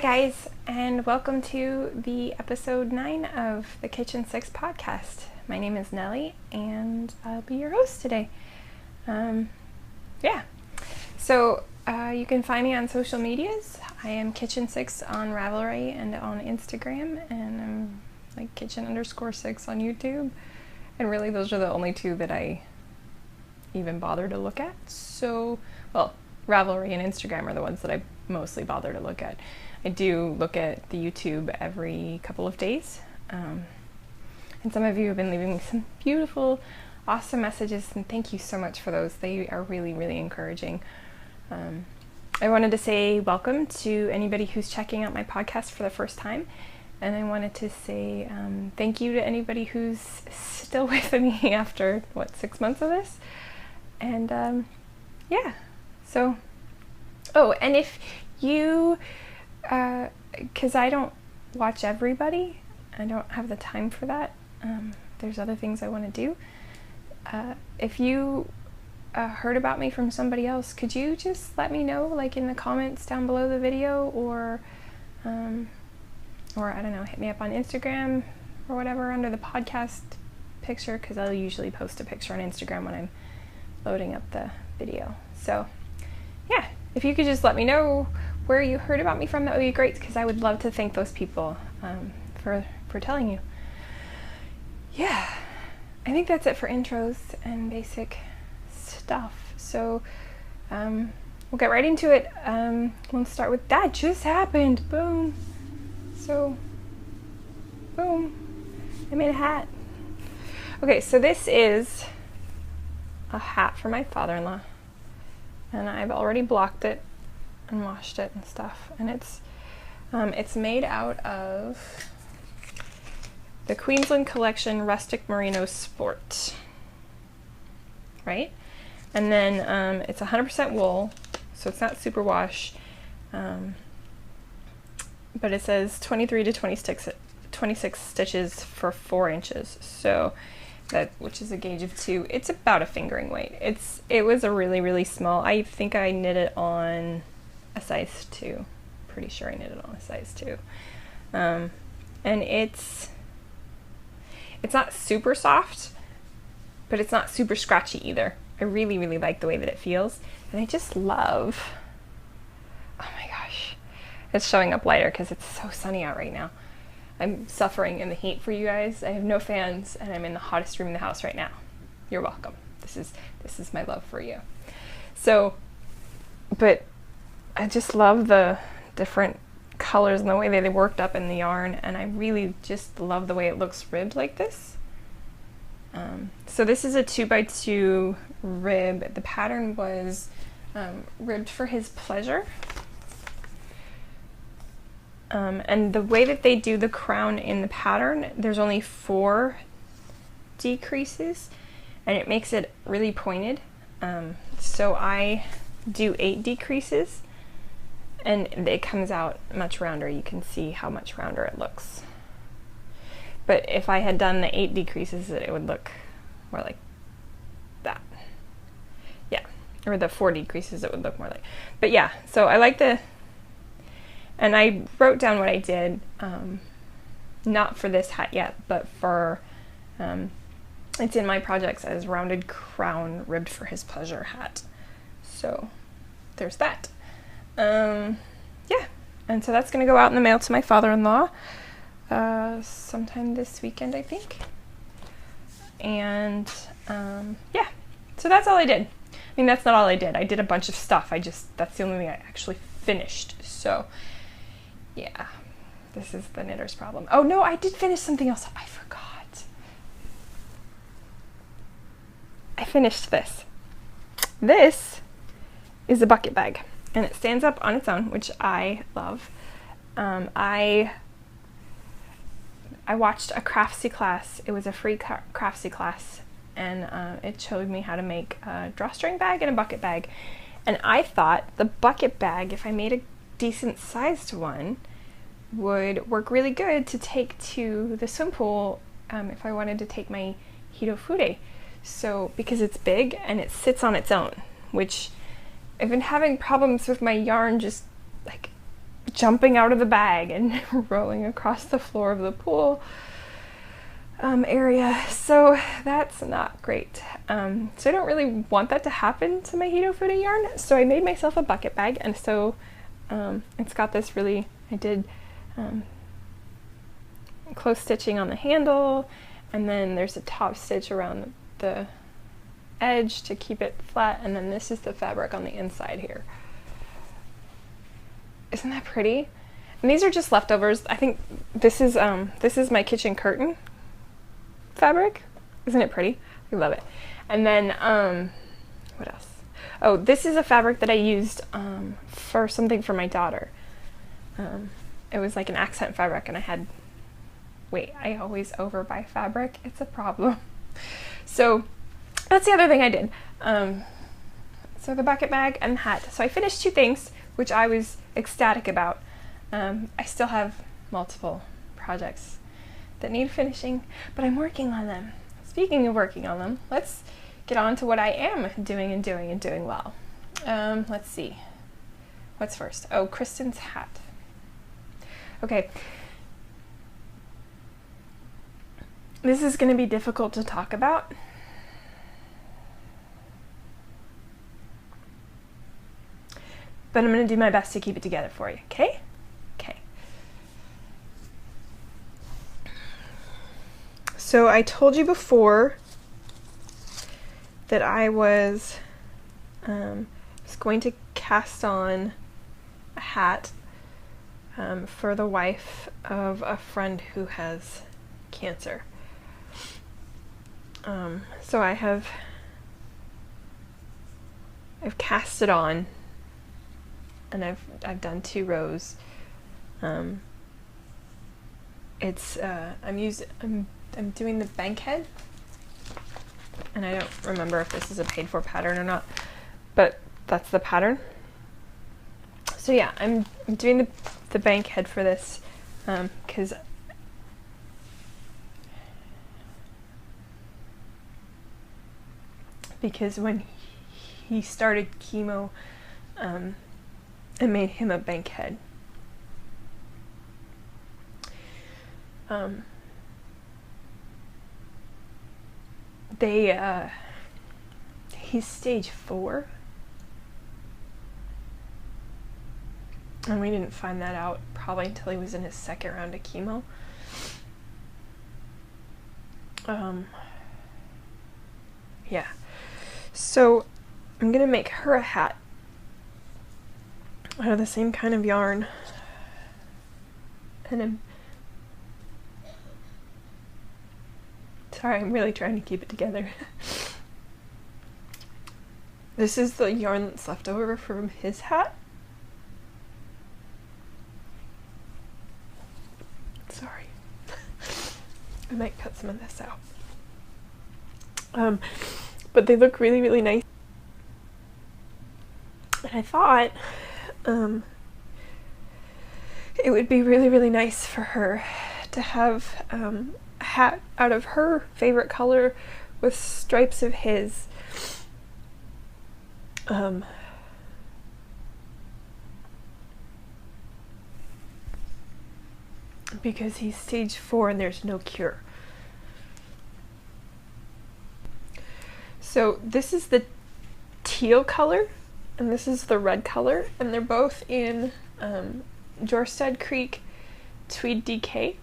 guys, and welcome to the episode 9 of the KitchenSix podcast. My name is Nellie, and I'll be your host today. So you can find me on social medias. I am KitchenSix on Ravelry and on Instagram, and I'm like kitchen_6 on YouTube. And really, those are the only two that I even bother to look at. So, well, Ravelry and Instagram are the ones that I mostly bother to look at. I do look at the YouTube every couple of days. And some of you have been leaving me some beautiful, awesome messages, and thank you so much for those. They are really, really encouraging. I wanted to say welcome to anybody who's checking out my podcast for the first time. And I wanted to say thank you to anybody who's still with me after, 6 months of this? And so, and if you, because I don't watch everybody, I don't have the time for that. There's other things I want to do. If you heard about me from somebody else, could you just let me know, like in the comments down below the video, or I don't know, hit me up on Instagram or whatever under the podcast picture, because I'll usually post a picture on Instagram when I'm loading up the video. So yeah, if you could just let me know where you heard about me from, that would be great, because I would love to thank those people for telling you. Yeah, I think that's it for intros and basic stuff. So we'll get right into it. We'll start with that just happened. Boom. So, boom, I made a hat. Okay, so this is a hat for my father-in-law, and I've already blocked it and washed it and stuff, and it's made out of the Queensland Collection Rustic Merino Sport, right? And then it's 100% wool, so it's not superwash, but it says 23 to 26 stitches for 4 inches, so which is a gauge of 2. It's about a fingering weight. It was a really, really small. I think I knit it on a size 2. Pretty sure I knit it on a size 2. And it's not super soft, but it's not super scratchy either. I really, really like the way that it feels, and I just love, oh my gosh, it's showing up lighter because it's so sunny out right now. I'm suffering in the heat for you guys. I have no fans, and I'm in the hottest room in the house right now. You're welcome. This is my love for you. So, but I just love the different colors and the way they worked up in the yarn, and I really just love the way it looks ribbed like this. So this is a 2x2 rib. The pattern was ribbed for his pleasure. And the way that they do the crown in the pattern, there's only 4 decreases, and it makes it really pointed. So I do 8 decreases, and it comes out much rounder. You can see how much rounder it looks. But if I had done the 8 decreases, it would look more like that. Yeah, or the 4 decreases, it would look more like. But yeah, so I like and I wrote down what I did, not for this hat yet, but for, it's in my projects as rounded crown ribbed for his pleasure hat. So there's that. Yeah, and so that's going to go out in the mail to my father-in-law sometime this weekend, I think. And yeah, so that's all I did. I mean, that's not all I did. I did a bunch of stuff. That's the only thing I actually finished. So yeah, this is the knitter's problem. Oh no, I did finish something else. I forgot. I finished this. This is a bucket bag, and it stands up on its own, which I love. I watched a Craftsy class. It was a free Craftsy class, and it showed me how to make a drawstring bag and a bucket bag. And I thought the bucket bag, if I made a decent sized one, would work really good to take to the swim pool if I wanted to take my HeTofu. So, because it's big and it sits on its own, which I've been having problems with my yarn just like jumping out of the bag and rolling across the floor of the pool area. So that's not great. So I don't really want that to happen to my HeTofu yarn. So I made myself a bucket bag, and so it's got this really, I did close stitching on the handle, and then there's a top stitch around the edge to keep it flat, and then this is the fabric on the inside here. Isn't that pretty? And these are just leftovers. I think this is my kitchen curtain fabric. Isn't it pretty? I love it. And then what else? Oh, this is a fabric that I used for something for my daughter. It was like an accent fabric, and I had, wait, I always overbuy fabric. It's a problem. So that's the other thing I did. So the bucket bag and the hat. So I finished 2 things, which I was ecstatic about. I still have multiple projects that need finishing, but I'm working on them. Speaking of working on them, let's get on to what I am doing well. Let's see. What's first? Oh, Kristin's hat. Okay. This is going to be difficult to talk about. But I'm going to do my best to keep it together for you, okay? Okay. So I told you before that I was going to cast on a hat for the wife of a friend who has cancer. So I've cast it on, and I've done 2 rows. I'm doing the bank head, and I don't remember if this is a paid for pattern or not, but that's the pattern. So yeah, I'm doing the bank head for this because when he started chemo, I made him a bank head. He's stage 4, and we didn't find that out probably until he was in his 2nd round of chemo. Yeah, so I'm gonna make her a hat out of the same kind of yarn, and I'm really trying to keep it together. This is the yarn that's left over from his hat. Sorry. I might cut some of this out. But they look really, really nice. And I thought it would be really, really nice for her to have a hat out of her favorite color with stripes of his. Because he's stage 4 and there's no cure. So this is the teal color, and this is the red color, and they're both in Jorstad Creek Tweed DK.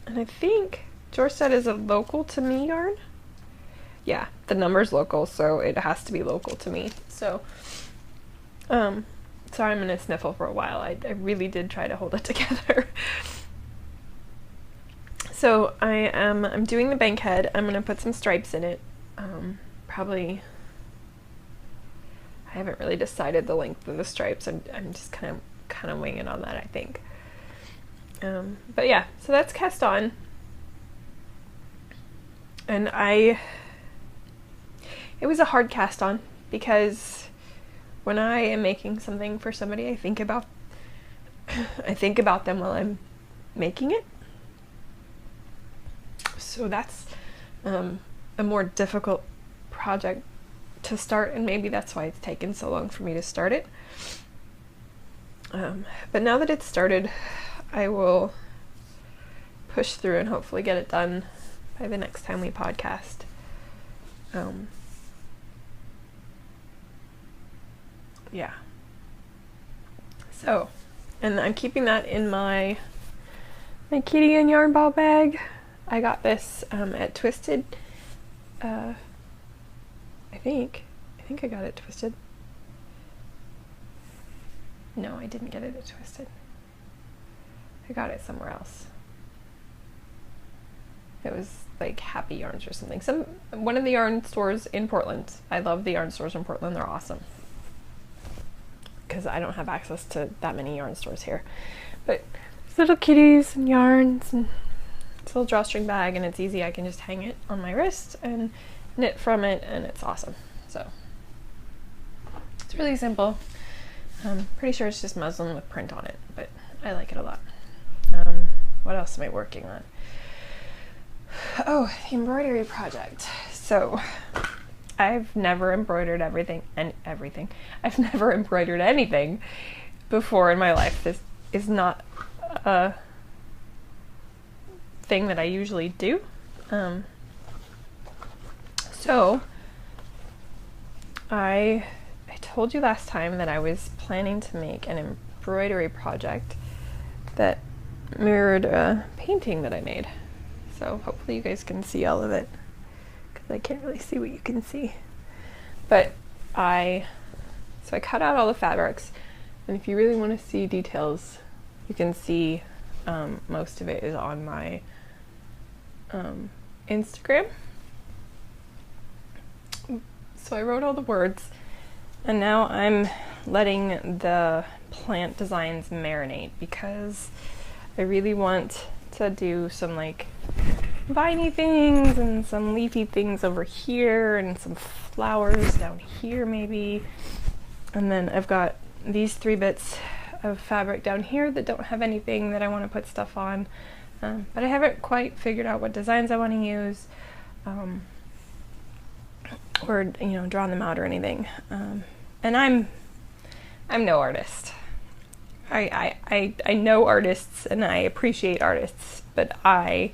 And I think Jorstad is a local to me yarn. Yeah, the number's local, so it has to be local to me. So, sorry, I'm gonna sniffle for a while. I really did try to hold it together. So I'm doing the bank head. I'm gonna put some stripes in it. Probably, I haven't really decided the length of the stripes. I'm just kind of winging on that, I think. But yeah, so that's cast on. And it was a hard cast on, because when I am making something for somebody, I think about them while I'm making it. So that's a more difficult project to start, and maybe that's why it's taken so long for me to start it. But now that it's started, I will push through and hopefully get it done by the next time we podcast. Yeah. So, and I'm keeping that in my kitty and yarn ball bag. I got this at Twisted. I think I got it Twisted. No, I didn't get it at Twisted. I got it somewhere else. It was like Happy Yarns or something. One of the yarn stores in Portland. I love the yarn stores in Portland. They're awesome. Because I don't have access to that many yarn stores here. But little kitties and yarns, and it's a little drawstring bag, and it's easy. I can just hang it on my wrist and knit from it, and it's awesome. So it's really simple. I'm pretty sure it's just muslin with print on it, but I like it a lot. What else am I working on? Oh, the embroidery project. So I've never embroidered I've never embroidered anything before in my life. This is not a thing that I usually do. So I told you last time that I was planning to make an embroidery project that mirrored a painting that I made. So hopefully you guys can see all of it, because I can't really see what you can see. But I cut out all the fabrics, and if you really want to see details, you can see most of it is on my Instagram. So I wrote all the words, and now I'm letting the plant designs marinate, because I really want to do some like viney things and some leafy things over here and some flowers down here maybe. And then I've got these 3 bits of fabric down here that don't have anything that I want to put stuff on. But I haven't quite figured out what designs I want to use, or drawn them out or anything. And I'm no artist. I know artists and I appreciate artists, but I'm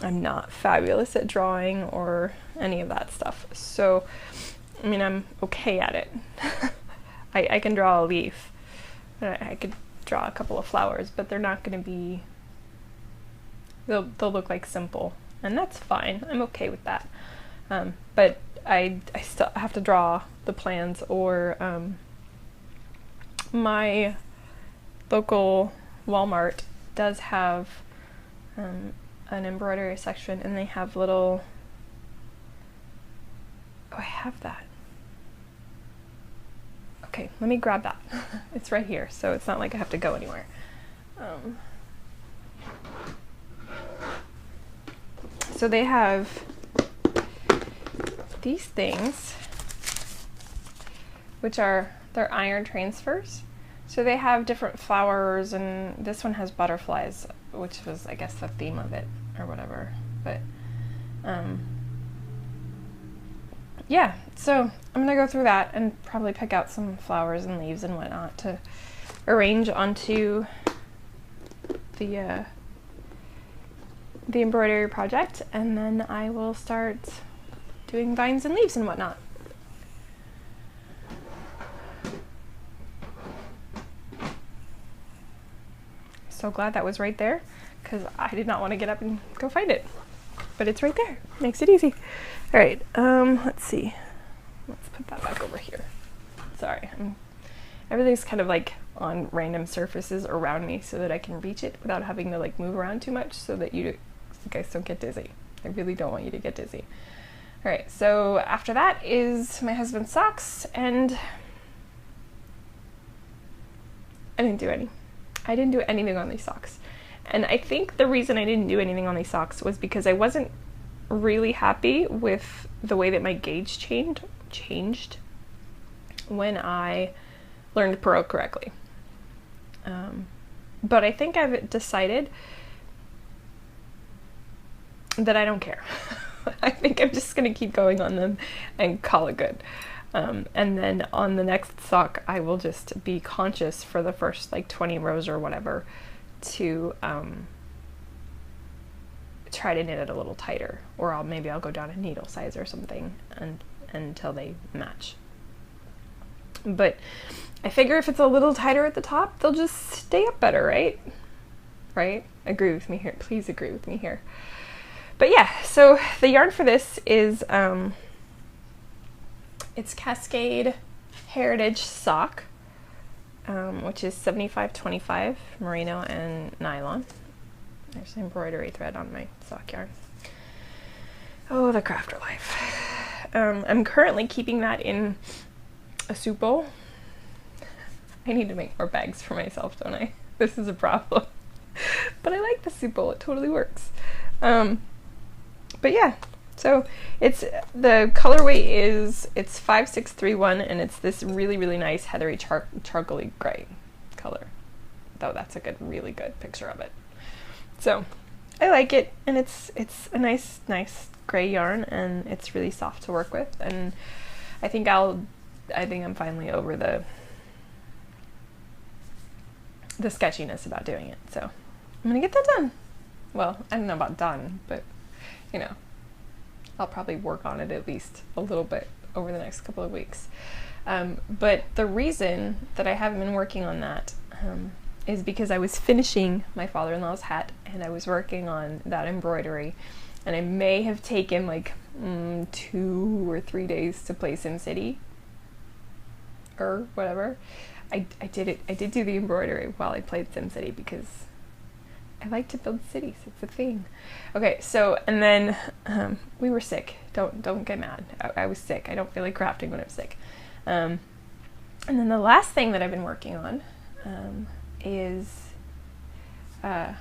not fabulous at drawing or any of that stuff. So, I mean, I'm okay at it. I can draw a leaf. I could draw a couple of flowers, but they're not going to be, they'll look like simple, and that's fine. I'm okay with that. But I still have to draw the plans, or my local Walmart does have an embroidery section, and they have little, oh, I have that. Okay, let me grab that. It's right here, so it's not like I have to go anywhere. So they have these things, which are, they're iron transfers. So they have different flowers, and this one has butterflies, which was, I guess, the theme of it or whatever. But yeah, so I'm gonna go through that and probably pick out some flowers and leaves and whatnot to arrange onto the embroidery project, and then I will start doing vines and leaves and whatnot. So glad that was right there, because I did not want to get up and go find it, but it's right there. Makes it easy. All right, let's see. Let's put that back over here. Sorry, everything's kind of like on random surfaces around me so that I can reach it without having to like move around too much, so that you guys don't get dizzy. I really don't want you to get dizzy. All right, so after that is my husband's socks, and I didn't do anything on these socks. And I think the reason I didn't do anything on these socks was because I wasn't really happy with the way that my gauge changed when I learned to purl correctly. But I think I've decided that I don't care. I think I'm just gonna keep going on them and call it good. And then on the next sock, I will just be conscious for the first like 20 rows or whatever to try to knit it a little tighter, or maybe I'll go down a needle size or something until they match. But I figure if it's a little tighter at the top, they'll just stay up better, right? Right? Agree with me here. Please agree with me here. But yeah, so the yarn for this is it's Cascade Heritage Sock, which is 75/25 merino and nylon. There's embroidery thread on my sock yarn. Oh, the crafter life. I'm currently keeping that in a soup bowl. I need to make more bags for myself, don't I? This is a problem. But I like the soup bowl, it totally works. But yeah, so it's, the colorway is, it's 5631, and it's this really, really nice heathery charcoaly gray color. Though that's a really good picture of it. So I like it, and it's a nice gray yarn, and it's really soft to work with, and I think I'm finally over the sketchiness about doing it. So I'm gonna get that done. Well, I don't know about done, but you know, I'll probably work on it at least a little bit over the next couple of weeks. But the reason that I haven't been working on that is because I was finishing my father-in-law's hat, and I was working on that embroidery, and I may have taken like 2 or 3 days to play SimCity or whatever. I did do the embroidery while I played SimCity because I like to build cities. It's a thing. Okay, so, and then we were sick. Don't get mad. I was sick. I don't feel like crafting when I'm sick. And then the last thing that I've been working on is my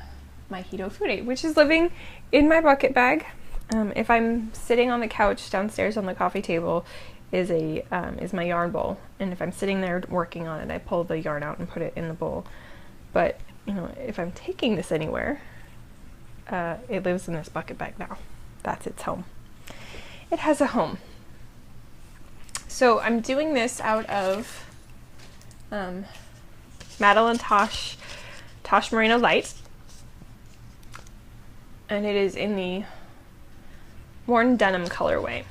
HeTofu date, which is living in my bucket bag. If I'm sitting on the couch downstairs on the coffee table, is my yarn bowl, and if I'm sitting there working on it, I pull the yarn out and put it in the bowl. But you know, if I'm taking this anywhere, it lives in this bucket bag now. That's its home. It has a home. So I'm doing this out of Madeline Tosh Merino Light, and it is in the worn denim colorway.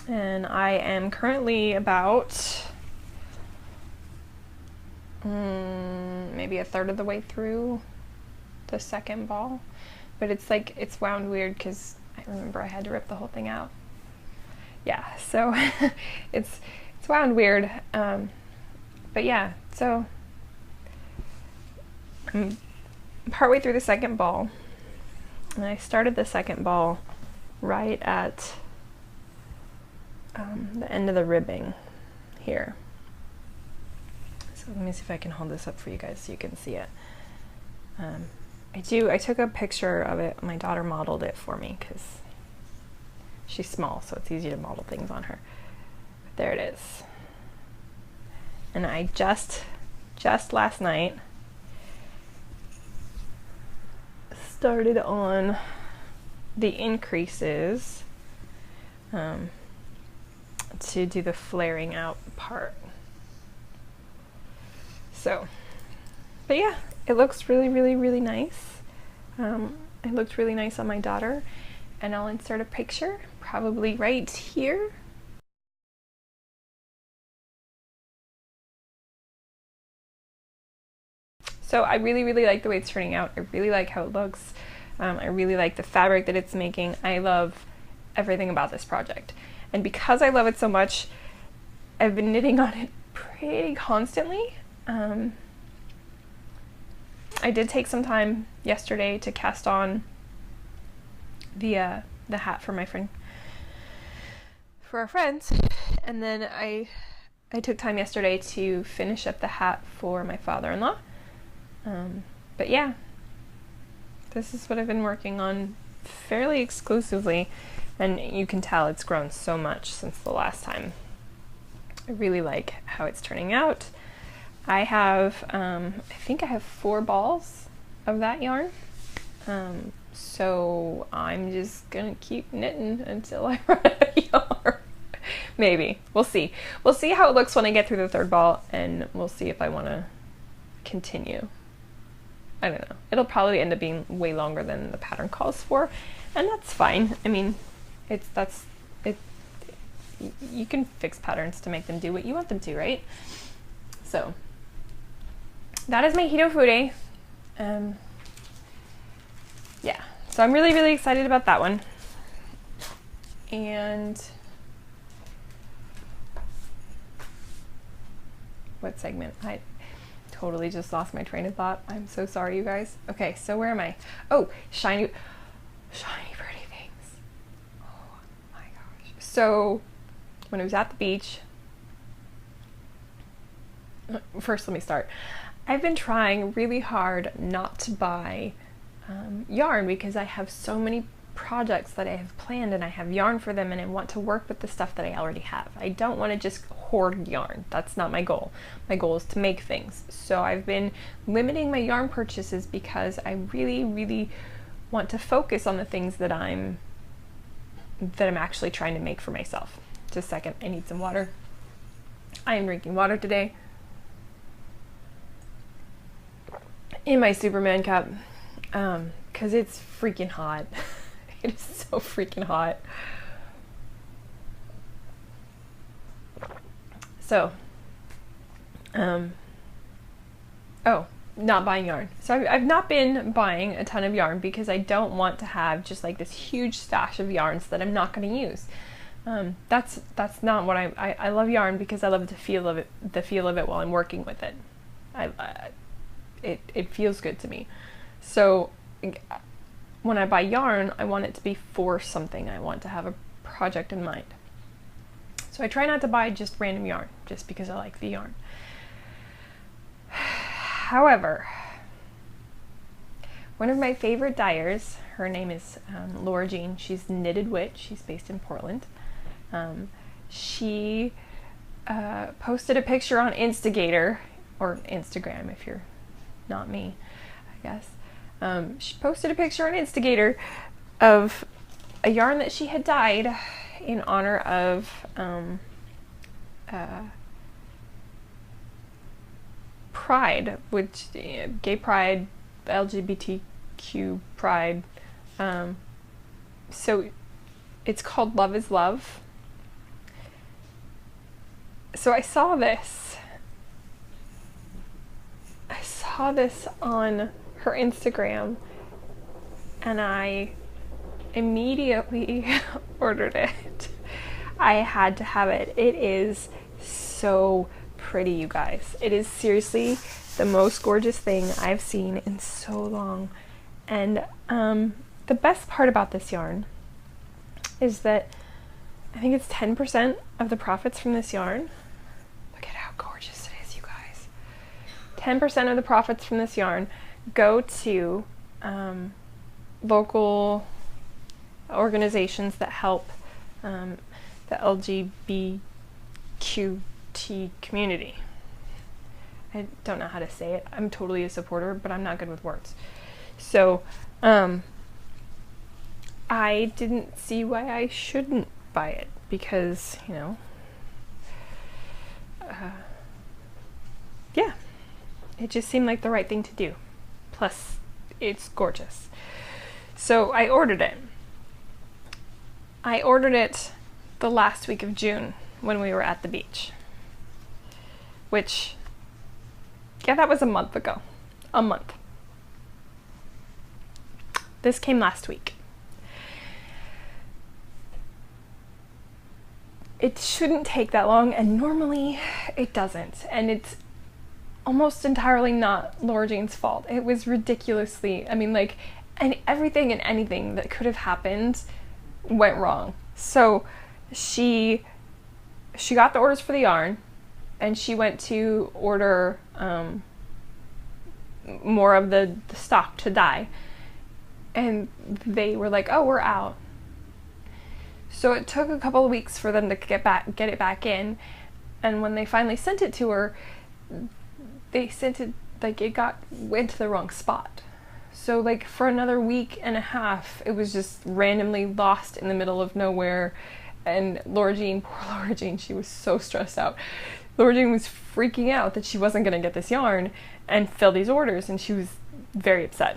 And I am currently about maybe a third of the way through the second ball, but it's like, it's wound weird because I remember I had to rip the whole thing out. Yeah, so it's wound weird, but yeah, so I'm partway through the second ball, and I started the second ball right at the end of the ribbing here. So let me see if I can hold this up for you guys so you can see it. I took a picture of it. My daughter modeled it for me because she's small, so it's easy to model things on her. But there it is. And I just last night started on the increases to do the flaring out part. So, but yeah, it looks really, really, really nice. It looked really nice on my daughter, and I'll insert a picture probably right here. So I really, really like the way it's turning out. I really like how it looks. I really like the fabric that it's making. I love everything about this project. And because I love it so much, I've been knitting on it pretty constantly. I did take some time yesterday to cast on the hat for our friends, and then I took time yesterday to finish up the hat for my father-in-law. But yeah, this is what I've been working on fairly exclusively, and you can tell it's grown so much since the last time. I really like how it's turning out. I have, I think I have 4 balls of that yarn, so I'm just gonna keep knitting until I run out of yarn. Maybe. We'll see. We'll see how it looks when I get through the third ball, and we'll see if I want to continue. I don't know. It'll probably end up being way longer than the pattern calls for, and that's fine. I mean, you can fix patterns to make them do what you want them to, right? So that is my HeTofu day. Yeah, so I'm really, really excited about that one. And what segment? I totally just lost my train of thought. I'm so sorry, you guys. Okay, so where am I? Oh, shiny pretty things. Oh my gosh. So when I was at the beach, first let me start. I've been trying really hard not to buy yarn because I have so many projects that I have planned and I have yarn for them, and I want to work with the stuff that I already have. I don't want to just hoard yarn. That's not my goal. My goal is to make things. So I've been limiting my yarn purchases because I really, really want to focus on the things that I'm actually trying to make for myself. Just a second, I need some water. I am drinking water today in my Superman cup because it's freaking hot. It is so freaking hot. So, not buying yarn. So I've not been buying a ton of yarn because I don't want to have just like this huge stash of yarns that I'm not going to use. That's not what I love yarn because I love the feel of it while I'm working with it. It feels good to me. So when I buy yarn, I want it to be for something. I want to have a project in mind. So I try not to buy just random yarn, just because I like the yarn. However, one of my favorite dyers, her name is Laura Jean. She's Knitted Witch. She's based in Portland. She posted a picture on Instagator, or Instagram if you're not me, I guess. She posted a picture on Instagator of a yarn that she had dyed in honor of Pride, which gay pride, LGBTQ pride. So it's called Love is Love. So I saw this on her Instagram, and I immediately ordered it. I had to have it. It is so pretty, you guys. It is seriously the most gorgeous thing I've seen in so long. And the best part about this yarn is that I think it's 10% of the profits from this yarn. Look at how gorgeous it is, you guys. 10% of the profits from this yarn go to local organizations that help the LGBTQT community. I don't know how to say it. I'm totally a supporter, but I'm not good with words. So I didn't see why I shouldn't buy it because, you know, yeah, it just seemed like the right thing to do. Plus, it's gorgeous. So I ordered it. I ordered it the last week of June when we were at the beach. Which, yeah, that was a month ago. A month. This came last week. It shouldn't take that long, and normally it doesn't. And it's almost entirely not Laura Jean's fault. It was ridiculously, I mean, like, and everything and anything that could have happened went wrong. So she got the orders for the yarn, and she went to order more of the stock to dye, and they were like, oh, we're out. So it took a couple of weeks for them to get it back in, and when they finally sent it to her, they sent it, like, went to the wrong spot. So, like, for another week and a half, it was just randomly lost in the middle of nowhere, And Laura Jean, poor Laura Jean, she was so stressed out. Laura Jean was freaking out that she wasn't going to get this yarn and fill these orders, and she was very upset.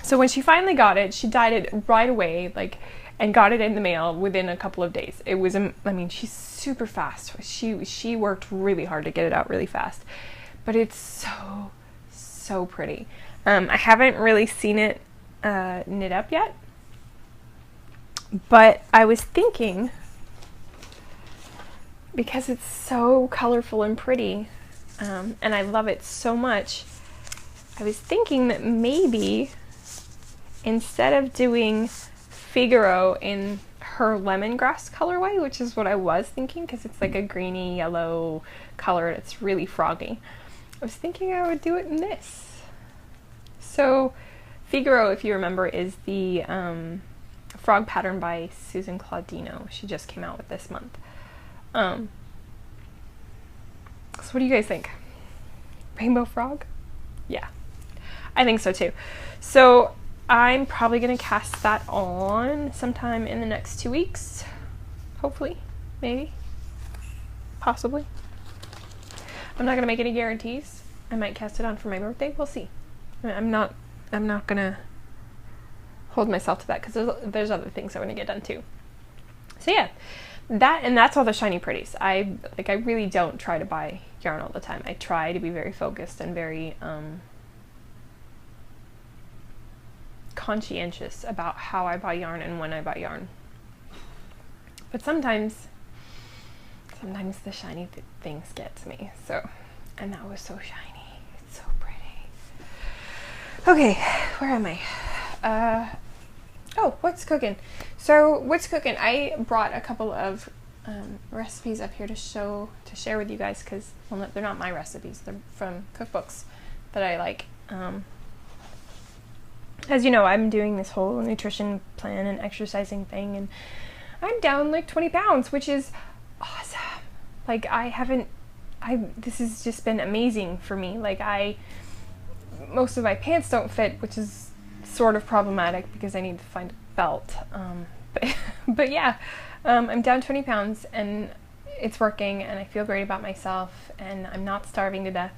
So when she finally got it, she dyed it right away, like, and got it in the mail within a couple of days. It was, I mean, she's super fast. She worked really hard to get it out really fast, but it's so pretty. I haven't really seen it knit up yet, but I was thinking, because it's so colorful and pretty, and I love it so much, I was thinking that maybe instead of doing Figaro in her lemongrass colorway, which is what I was thinking, because it's like a greeny yellow color and it's really froggy, I was thinking I would do it in this. So Figaro, if you remember, is the frog pattern by Susan Claudino. She just came out with this month. So what do you guys think? Rainbow frog? Yeah, I think so too. So I'm probably going to cast that on sometime in the next 2 weeks. Hopefully, maybe, possibly. I'm not going to make any guarantees. I might cast it on for my birthday. We'll see. I'm not going to hold myself to that, because there's other things I want to get done too. So yeah, that's all the shiny pretties. I really don't try to buy yarn all the time. I try to be very focused and very conscientious about how I buy yarn and when I buy yarn. But sometimes the shiny things get to me. So, and that was so shiny. It's so pretty. Okay, where am I? Oh, what's cooking? So what's cooking? I brought a couple of recipes up here to share with you guys, because, well, they're not my recipes. They're from cookbooks that I like. As you know, I'm doing this whole nutrition plan and exercising thing, and I'm down like 20 pounds, which is awesome. Like, this has just been amazing for me. Like, most of my pants don't fit, which is sort of problematic because I need to find a belt. But yeah, I'm down 20 pounds and it's working, and I feel great about myself, and I'm not starving to death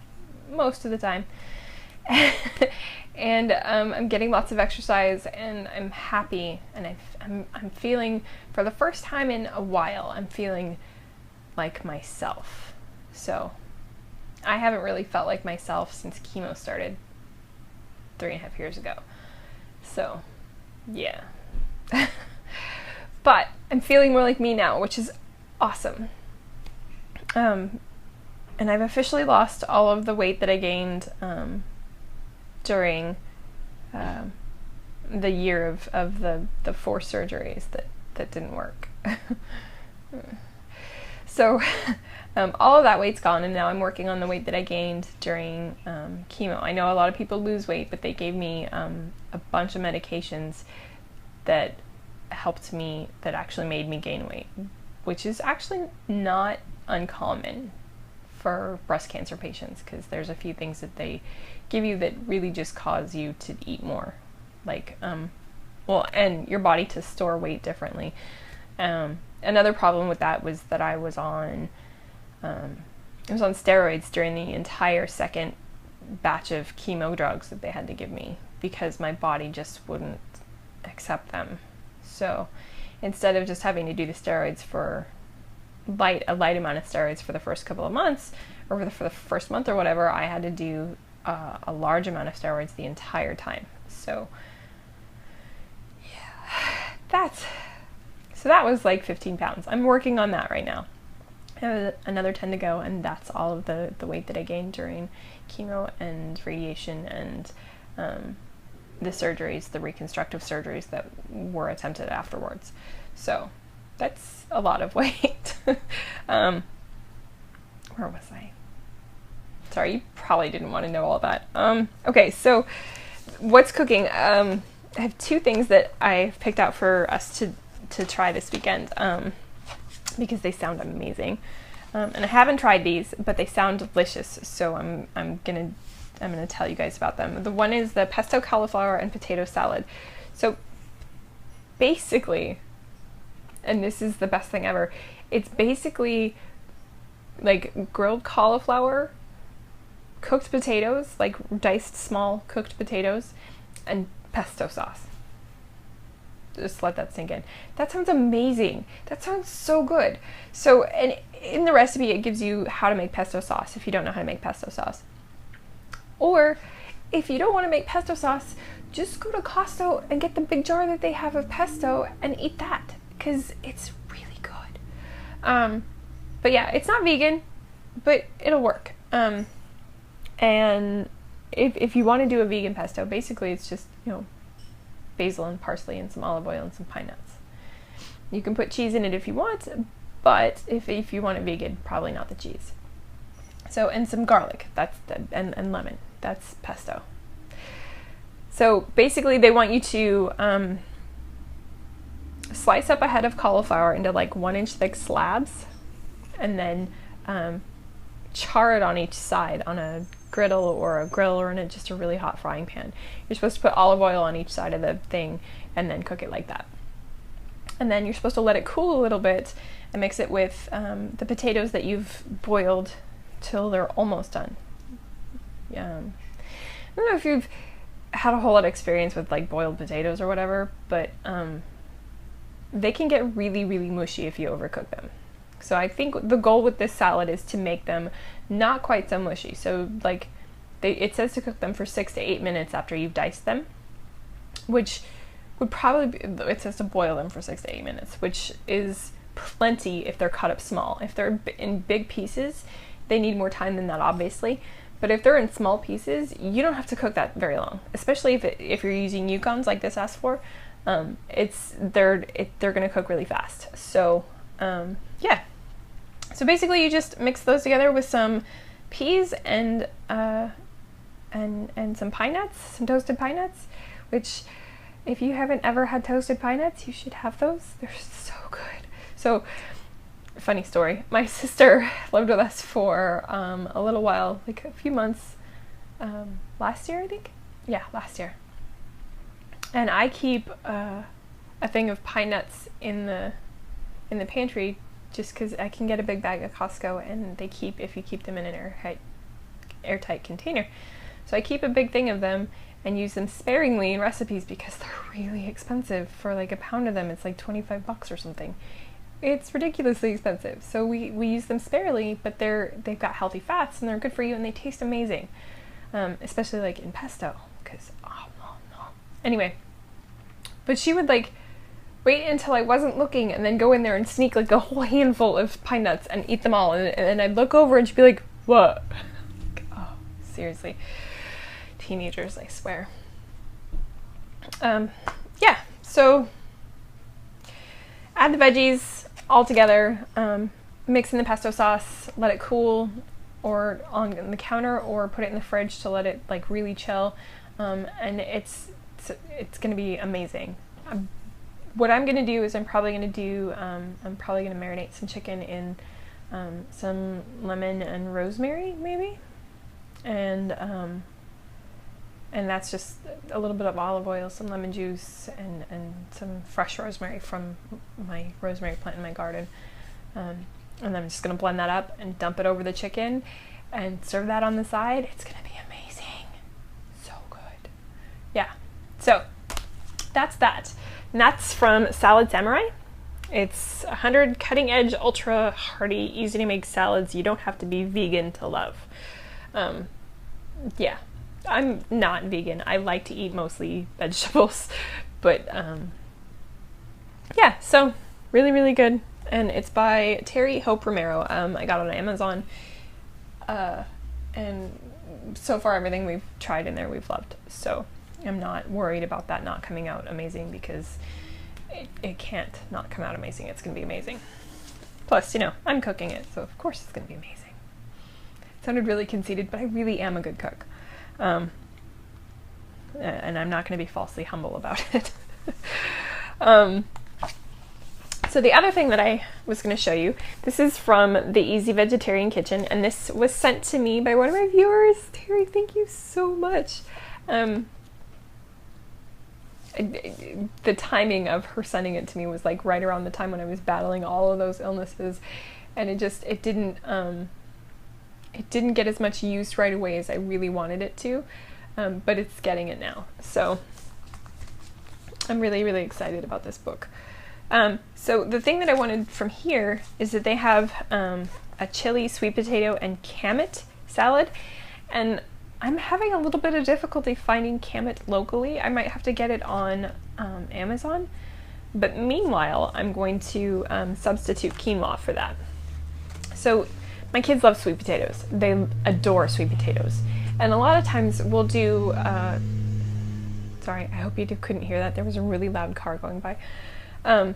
most of the time. And I'm getting lots of exercise, and I'm happy, and I'm feeling, for the first time in a while, I'm feeling like myself. So I haven't really felt like myself since chemo started 3.5 years ago. So yeah. But I'm feeling more like me now, which is awesome. And I've officially lost all of the weight that I gained during the year of the 4 surgeries that didn't work. So all of that weight's gone, and now I'm working on the weight that I gained during chemo. I know a lot of people lose weight, but they gave me a bunch of medications that helped me, that actually made me gain weight, which is actually not uncommon for breast cancer patients, because there's a few things that they give you that really just cause you to eat more, like and your body to store weight differently. Another problem with that was that I was on steroids during the entire second batch of chemo drugs that they had to give me, because my body just wouldn't accept them. So instead of just having to do the steroids for a light amount of steroids for the first couple of months, or for the first month or whatever, I had to do a large amount of steroids the entire time. So yeah, so that was like 15 pounds. I'm working on that right now. I have another 10 to go, and that's all of the weight that I gained during chemo and radiation and the surgeries, the reconstructive surgeries that were attempted afterwards. So that's a lot of weight. Where was I? Sorry, you probably didn't want to know all that. Okay, so what's cooking? I have 2 things that I've picked out for us to try this weekend, because they sound amazing. And I haven't tried these, but they sound delicious, so I'm gonna tell you guys about them. The one is the pesto cauliflower and potato salad. So basically, and this is the best thing ever. It's basically like grilled cauliflower, cooked potatoes, like diced small cooked potatoes, and pesto sauce. Just let that sink in. That sounds amazing. That sounds so good. So, and in the recipe, it gives you how to make pesto sauce if you don't know how to make pesto sauce. Or if you don't want to make pesto sauce, just go to Costco and get the big jar that they have of pesto and eat that, because it's really good. But yeah, it's not vegan, but it'll work. And if you want to do a vegan pesto, basically it's just, you know, basil and parsley and some olive oil and some pine nuts. You can put cheese in it if you want, but if you want it vegan, probably not the cheese. So, and some garlic, and lemon, that's pesto. So basically they want you to slice up a head of cauliflower into like 1-inch thick slabs, and then char it on each side on a griddle or a grill or in just a really hot frying pan. You're supposed to put olive oil on each side of the thing and then cook it like that. And then you're supposed to let it cool a little bit and mix it with the potatoes that you've boiled till they're almost done. I don't know if you've had a whole lot of experience with like boiled potatoes or whatever, but they can get really, really mushy if you overcook them. So I think the goal with this salad is to make them not quite so mushy. So like it says to cook them for 6 to 8 minutes after you've diced them, which would probably be, it says to boil them for 6 to 8 minutes, which is plenty if they're cut up small. If they're in big pieces, they need more time than that, obviously. But if they're in small pieces, you don't have to cook that very long, especially if you're using Yukons like this asks for. They're gonna cook really fast. So yeah. So basically, you just mix those together with some peas and some pine nuts, some toasted pine nuts. Which, if you haven't ever had toasted pine nuts, you should have those. They're so good. So, funny story. My sister lived with us for a little while, like a few months. Last year, I think. Yeah, last year. And I keep a thing of pine nuts in the pantry, just because I can get a big bag at Costco, and they keep, if you keep them in an airtight container. So I keep a big thing of them and use them sparingly in recipes because they're really expensive. For like a pound of them, it's like $25 or something. It's ridiculously expensive. So we use them sparingly, but they've got healthy fats and they're good for you and they taste amazing. Especially like in pesto, because anyway. But she would like wait until I wasn't looking and then go in there and sneak like a whole handful of pine nuts and eat them all. And I'd look over and she'd be like, "What?" Oh, seriously. Teenagers, I swear. Yeah, so add the veggies all together, mix in the pesto sauce, let it cool or on the counter or put it in the fridge to let it like really chill. And it's going to be amazing. What I'm going to do is I'm probably going to marinate some chicken in some lemon and rosemary, maybe, and that's just a little bit of olive oil, some lemon juice, and some fresh rosemary from my rosemary plant in my garden. And then I'm just going to blend that up and dump it over the chicken and serve that on the side. It's going to be amazing. So good. Yeah. So that's that. And that's from Salad Samurai. It's 100 cutting edge, ultra hearty, easy to make salads you don't have to be vegan to love. Yeah, I'm not vegan. I like to eat mostly vegetables, but yeah, so really, really good. And it's by Terry Hope Romero. I got it on Amazon. And so far everything we've tried in there we've loved. So I'm not worried about that not coming out amazing, because it can't not come out amazing. It's going to be amazing. Plus, you know, I'm cooking it, so of course it's going to be amazing. It sounded really conceited, but I really am a good cook. And I'm not going to be falsely humble about it. So the other thing that I was going to show you, this is from the Easy Vegetarian Kitchen, and this was sent to me by one of my viewers. Terry, thank you so much. the timing of her sending it to me was like right around the time when I was battling all of those illnesses, and it didn't get as much use right away as I really wanted it to, but it's getting it now. So I'm really, really excited about this book. So the thing that I wanted from here is that they have a chili, sweet potato, and kamut salad, and I'm having a little bit of difficulty finding kamut locally. I might have to get it on Amazon, but meanwhile I'm going to substitute quinoa for that. So my kids love sweet potatoes. They adore sweet potatoes, and a lot of times we'll do sorry, I hope you couldn't hear that. There was a really loud car going by. A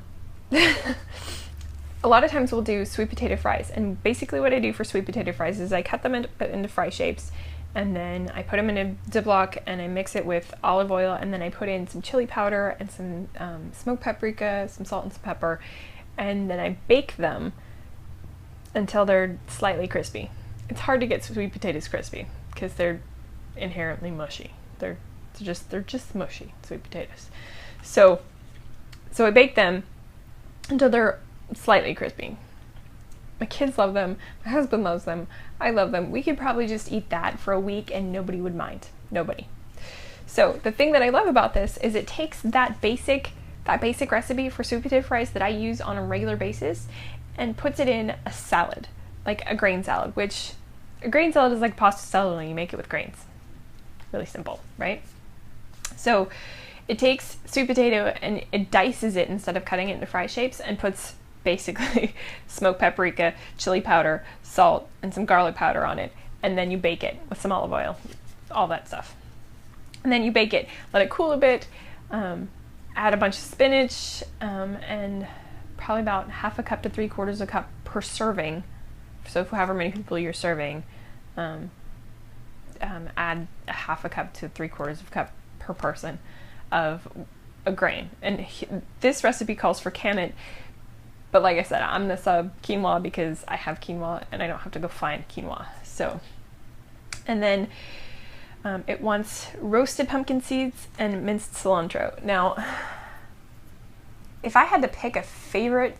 lot of times we'll do sweet potato fries, and basically what I do for sweet potato fries is I cut them into fry shapes, and then I put them in a Ziploc and I mix it with olive oil, and then I put in some chili powder and some smoked paprika, some salt and some pepper, and then I bake them until they're slightly crispy. It's hard to get sweet potatoes crispy because they're inherently mushy. They're just mushy sweet potatoes. So I bake them until they're slightly crispy. My kids love them. My husband loves them. I love them. We could probably just eat that for a week and nobody would mind. Nobody. So the thing that I love about this is it takes that basic recipe for sweet potato fries that I use on a regular basis and puts it in a salad, like a grain salad, which a grain salad is like pasta salad when you make it with grains. Really simple, right? So it takes sweet potato and it dices it instead of cutting it into fry shapes, and puts basically smoked paprika, chili powder, salt, and some garlic powder on it, and then you bake it with some olive oil, all that stuff. And then you bake it, let it cool a bit, add a bunch of spinach, and probably about half a cup to 3/4 a cup per serving. So however many people you're serving, add a half a cup to 3/4 of a cup per person of a grain. And this recipe calls for kamut, but like I said, I'm gonna sub quinoa because I have quinoa and I don't have to go find quinoa. So, and then it wants roasted pumpkin seeds and minced cilantro. Now, if I had to pick a favorite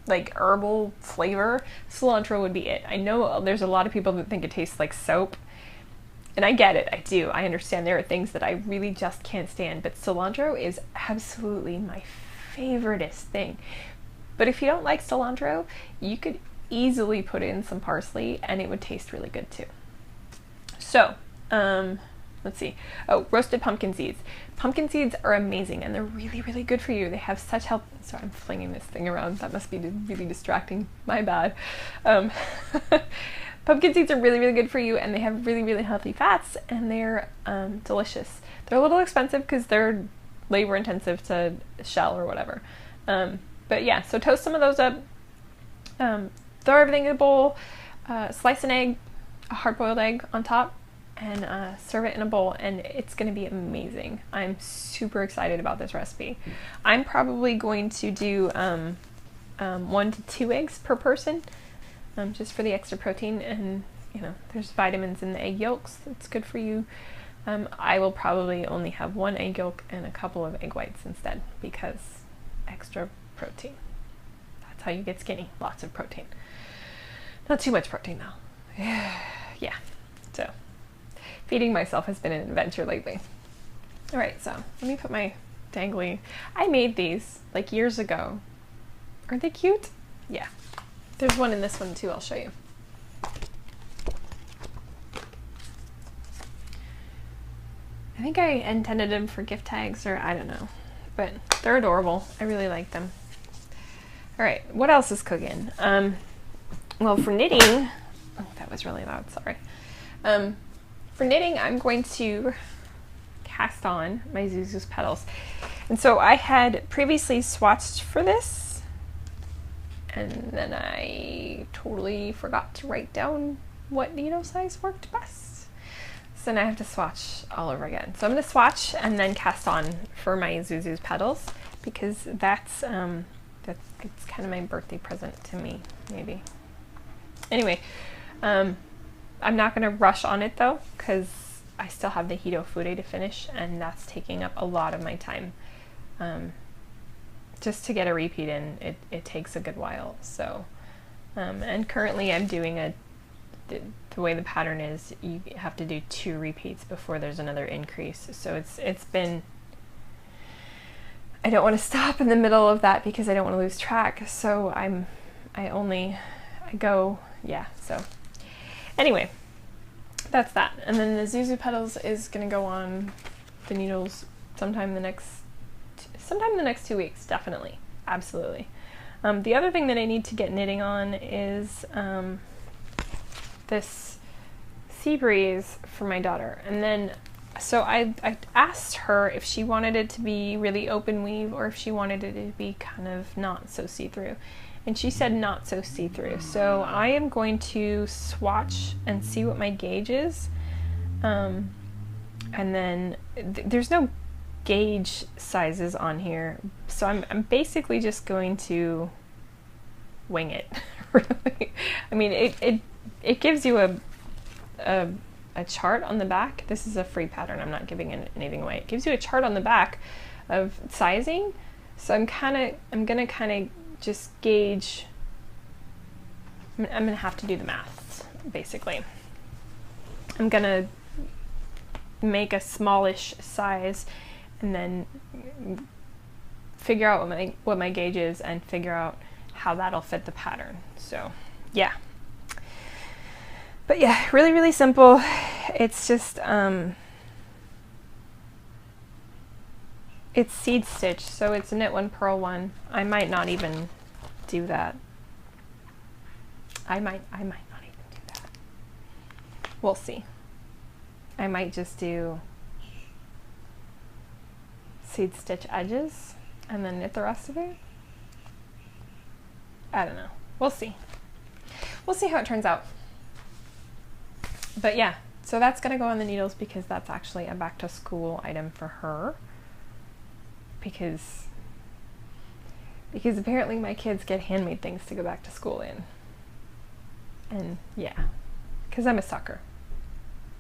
like herbal flavor, cilantro would be it. I know there's a lot of people that think it tastes like soap, and I get it. I do. I understand there are things that I really just can't stand, but cilantro is absolutely my favoriteest thing. But if you don't like cilantro, you could easily put in some parsley and it would taste really good too. So, let's see. Oh, roasted pumpkin seeds. Pumpkin seeds are amazing and they're really, really good for you. They have such health. Sorry, I'm flinging this thing around. That must be really distracting. My bad. Pumpkin seeds are really, really good for you, and they have really, really healthy fats, and they're delicious. They're a little expensive because they're labor intensive to shell or whatever. But yeah, so toast some of those up, throw everything in a bowl, slice an egg, a hard-boiled egg on top, and serve it in a bowl, and it's going to be amazing. I'm super excited about this recipe. I'm probably going to do 1 to 2 eggs per person, just for the extra protein, and you know, there's vitamins in the egg yolks. That's good for you. I will probably only have 1 egg yolk and a couple of egg whites instead, because extra protein. That's how you get skinny. Lots of protein. Not too much protein though. Yeah. So feeding myself has been an adventure lately. All right, so let me put my dangly. I made these like years ago. Aren't they cute? Yeah. There's one in this one too, I'll show you. I think I intended them for gift tags, or I don't know, but they're adorable. I really like them. All right, what else is cooking? Well, for knitting, oh, that was really loud, sorry. For knitting, I'm going to cast on my Zuzu's petals. And so I had previously swatched for this, and then I totally forgot to write down what needle size worked best. So now I have to swatch all over again. So I'm going to swatch and then cast on for my Zuzu's petals, because that's it's kind of my birthday present to me, maybe. Anyway, I'm not going to rush on it though, because I still have the HeTofu to finish, and that's taking up a lot of my time. Just to get a repeat in, it takes a good while. So, and currently I'm doing the way the pattern is, you have to do 2 repeats before there's another increase. So it's been, I don't want to stop in the middle of that because I don't want to lose track. So I go, yeah. So anyway, that's that. And then the Zuzu petals is going to go on the needles sometime in the next 2 weeks, definitely, absolutely. The other thing that I need to get knitting on is this Sea Breeze for my daughter. And then, so I asked her if she wanted it to be really open weave or if she wanted it to be kind of not so see-through. And she said not so see-through. So I am going to swatch and see what my gauge is. And then there's no gauge sizes on here, so I'm basically just going to wing it. Really, I mean, it gives you a chart on the back. This is a free pattern, I'm not giving anything away. It gives you a chart on the back of sizing, so I'm gonna kind of just gauge. I'm gonna have to do the maths, basically. I'm gonna make a smallish size and then figure out what my gauge is and figure out how that'll fit the pattern. So yeah, but yeah, really, really simple. It's just it's seed stitch, so it's knit 1, purl 1. I might not even do that. I might not even do that. We'll see. I might just do seed stitch edges and then knit the rest of it. I don't know. We'll see. We'll see how it turns out. But yeah, so that's gonna go on the needles because that's actually a back to school item for her. Because apparently my kids get handmade things to go back to school in. And yeah, because I'm a sucker.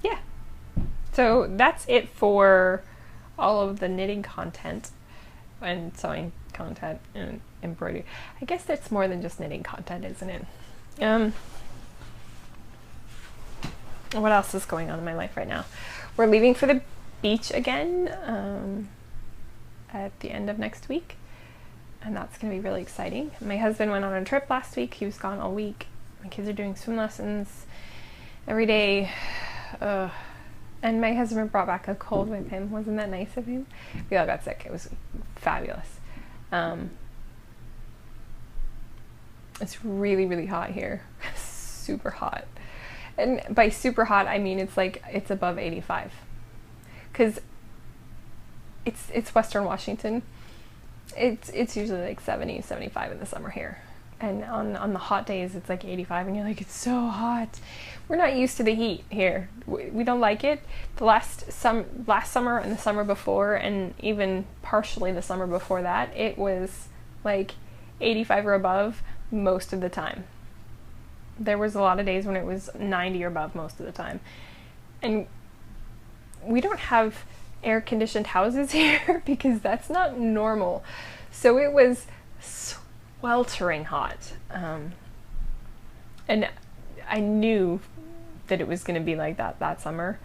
Yeah. So that's it for all of the knitting content and sewing content and embroidery. I guess that's more than just knitting content, isn't it? What else is going on in my life right now? We're leaving for the beach again at the end of next week, and that's going to be really exciting. My husband went on a trip last week. He was gone all week. My kids are doing swim lessons every day. And my husband brought back a cold with him. Wasn't that nice of him? We all got sick. It was fabulous. It's really, really hot here. Super hot. And by super hot, I mean it's above 85. Because it's Western Washington. It's usually like 70, 75 in the summer here. And on the hot days, it's like 85, and you're like, it's so hot. We're not used to the heat here. We don't like it. The last summer and the summer before, and even partially the summer before that, it was like 85 or above most of the time. There was a lot of days when it was 90 or above most of the time. And we don't have air-conditioned houses here because that's not normal. So it was sweltering hot. And I knew that it was going to be like that summer,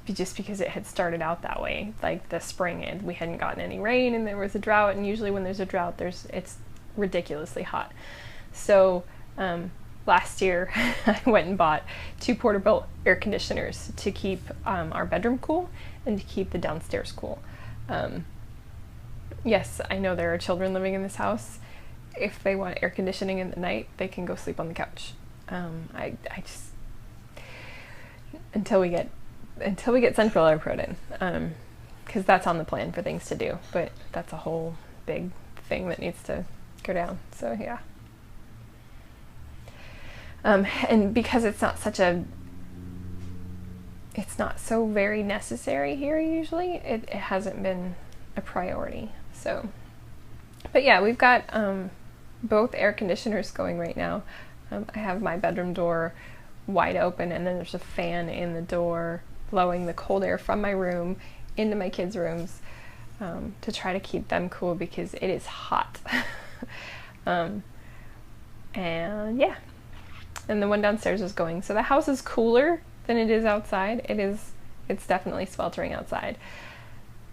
just because it had started out that way. Like the spring, and we hadn't gotten any rain, and there was a drought, and usually when there's a drought, it's ridiculously hot. So last year I went and bought 2 portable air conditioners to keep our bedroom cool and to keep the downstairs cool. Yes, I know there are children living in this house. If they want air conditioning in the night, they can go sleep on the couch. I just until we get central air put in, because that's on the plan for things to do. But that's a whole big thing that needs to go down. So yeah. And because it's not so very necessary here usually, it hasn't been a priority. So, but yeah, we've got both air conditioners going right now. I have my bedroom door wide open, and then there's a fan in the door blowing the cold air from my room into my kids' rooms, to try to keep them cool because it is hot. And yeah, and the one downstairs is going. So the house is cooler than it is outside. It's definitely sweltering outside.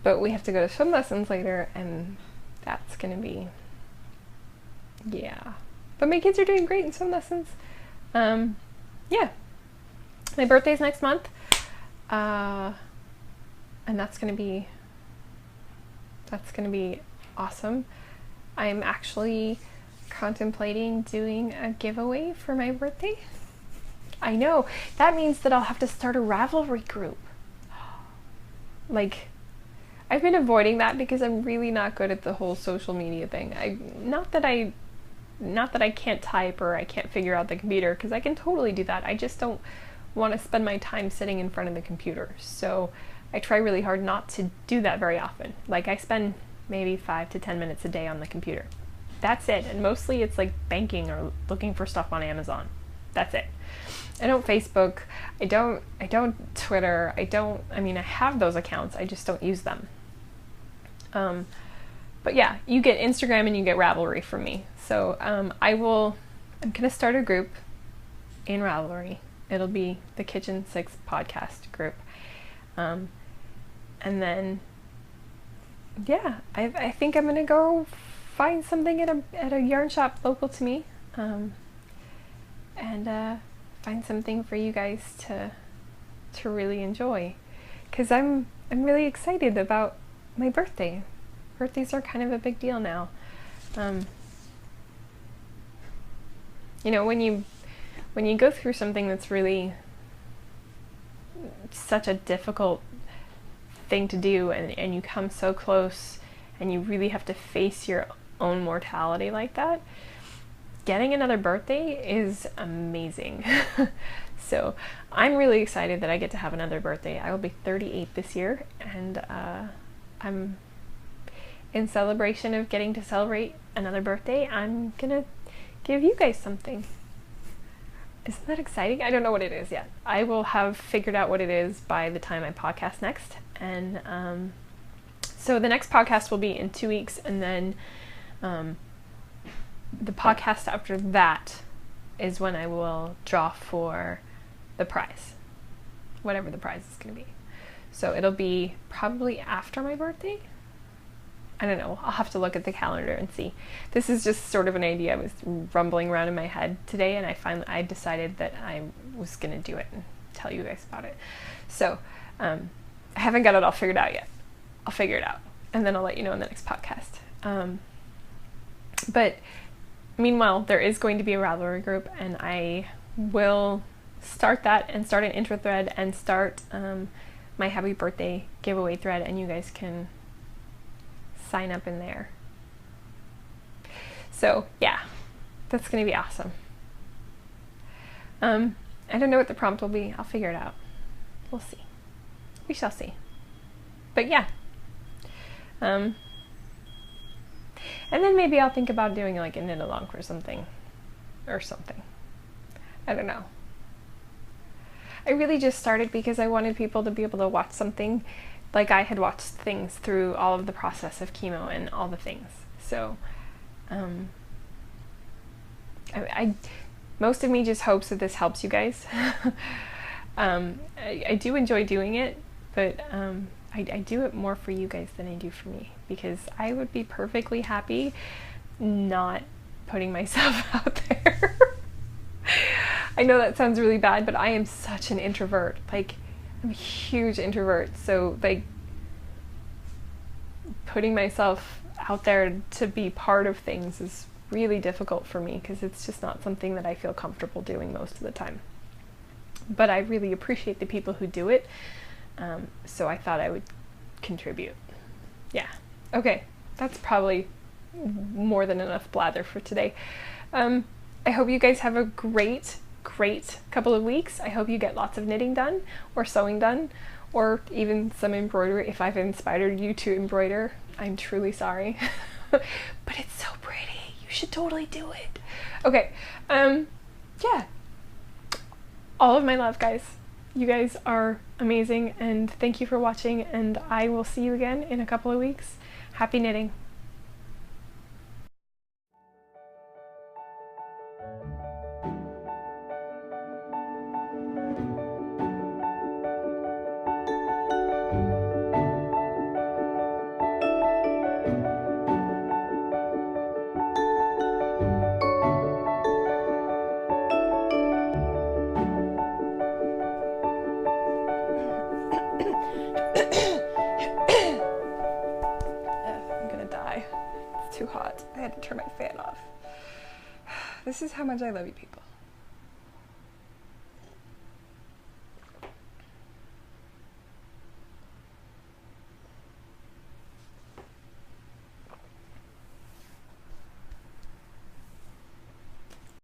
But we have to go to swim lessons later, and that's gonna be, yeah. But my kids are doing great in swim lessons. Yeah. My birthday's next month. And that's gonna be awesome. I'm actually contemplating doing a giveaway for my birthday. I know, that means that I'll have to start a Ravelry group. Like, I've been avoiding that because I'm really not good at the whole social media thing. Not that I can't type or I can't figure out the computer, because I can totally do that. I just don't want to spend my time sitting in front of the computer. So I try really hard not to do that very often. Like, I spend maybe 5 to 10 minutes a day on the computer. That's it. And mostly it's like banking or looking for stuff on Amazon. That's it. I don't Facebook. I don't Twitter. I mean, I have those accounts. I just don't use them. But yeah, you get Instagram and you get Ravelry from me. So I'm gonna start a group in Ravelry. It'll be the KitchenSix podcast group. And then, yeah, I think I'm gonna go find something at a yarn shop local to me, and find something for you guys to really enjoy, because I'm really excited about my birthday. Birthdays are kind of a big deal now. You know, when you go through something that's really such a difficult thing to do, and you come so close, and you really have to face your own mortality like that, getting another birthday is amazing. So I'm really excited that I get to have another birthday. I will be 38 this year, and I'm in celebration of getting to celebrate another birthday. I'm gonna give you guys something. Isn't that exciting? I don't know what it is yet. I will have figured out what it is by the time I podcast next. And so the next podcast will be in 2 weeks, and then the podcast after that is when I will draw for the prize, whatever the prize is going to be. So it'll be probably after my birthday. I don't know. I'll have to look at the calendar and see. This is just sort of an idea I was rumbling around in my head today, and I decided that I was going to do it and tell you guys about it. So I haven't got it all figured out yet. I'll figure it out, and then I'll let you know in the next podcast. But meanwhile, there is going to be a Ravelry group, and I will start that and start an intro thread and start my happy birthday giveaway thread, and you guys can sign up in there. So yeah, that's gonna be awesome. I don't know what the prompt will be. I'll figure it out. We'll see. We shall see. But yeah. And then maybe I'll think about doing like a knit along for something or something. I don't know. I really just started because I wanted people to be able to watch something like I had watched things through all of the process of chemo and all the things. So most of me just hopes that this helps you guys. I do enjoy doing it, but I do it more for you guys than I do for me, because I would be perfectly happy not putting myself out there. I know that sounds really bad, but I am such an introvert. Like, I'm a huge introvert, so like putting myself out there to be part of things is really difficult for me, because it's just not something that I feel comfortable doing most of the time. But I really appreciate the people who do it, so I thought I would contribute. Yeah. Okay, that's probably more than enough blather for today. I hope you guys have a great couple of weeks. I hope you get lots of knitting done, or sewing done, or even some embroidery. If I've inspired you to embroider, I'm truly sorry. But it's so pretty. You should totally do it. Okay. Yeah. all of my love, guys. You guys are amazing, and thank you for watching, and I will see you again in a couple of weeks. Happy knitting. Too hot. I had to turn my fan off. This is how much I love you people.